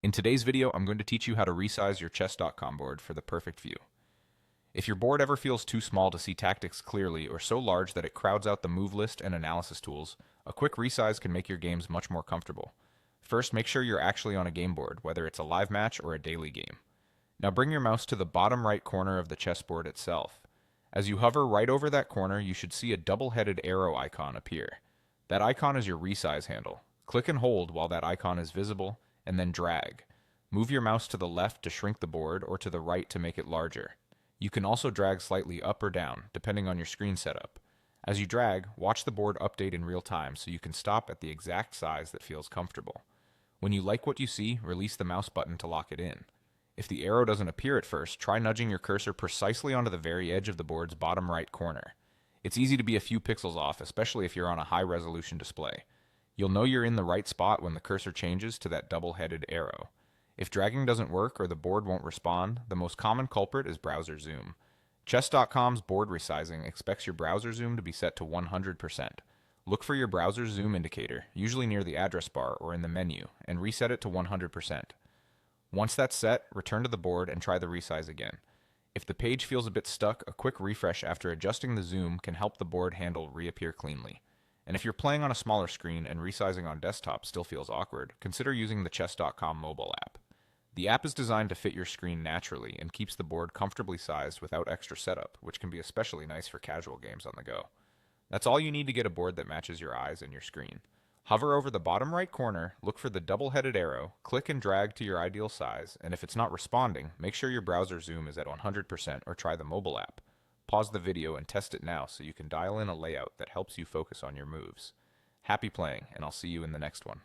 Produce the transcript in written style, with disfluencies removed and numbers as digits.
In today's video, I'm going to teach you how to resize your chess.com board for the perfect view. If your board ever feels too small to see tactics clearly or so large that it crowds out the move list and analysis tools, a quick resize can make your games much more comfortable. First, make sure you're actually on a game board, whether it's a live match or a daily game. Now bring your mouse to the bottom right corner of the chessboard itself. As you hover right over that corner, you should see a double-headed arrow icon appear. That icon is your resize handle. Click and hold while that icon is visible, and then drag. Move your mouse to the left to shrink the board or to the right to make it larger. You can also drag slightly up or down, depending on your screen setup. As you drag, watch the board update in real time so you can stop at the exact size that feels comfortable. When you like what you see, release the mouse button to lock it in. If the arrow doesn't appear at first, try nudging your cursor precisely onto the very edge of the board's bottom right corner. It's easy to be a few pixels off, especially if you're on a high-resolution display. You'll know you're in the right spot when the cursor changes to that double-headed arrow. If dragging doesn't work or the board won't respond, the most common culprit is browser zoom. Chess.com's board resizing expects your browser zoom to be set to 100%. Look for your browser zoom indicator, usually near the address bar or in the menu, and reset it to 100%. Once that's set, return to the board and try the resize again. If the page feels a bit stuck, a quick refresh after adjusting the zoom can help the board handle reappear cleanly. And if you're playing on a smaller screen and resizing on desktop still feels awkward, consider using the Chess.com mobile app. The app is designed to fit your screen naturally and keeps the board comfortably sized without extra setup, which can be especially nice for casual games on the go. That's all you need to get a board that matches your eyes and your screen. Hover over the bottom right corner, look for the double-headed arrow, click and drag to your ideal size, and if it's not responding, make sure your browser zoom is at 100% or try the mobile app. Pause the video and test it now so you can dial in a layout that helps you focus on your moves. Happy playing, and I'll see you in the next one.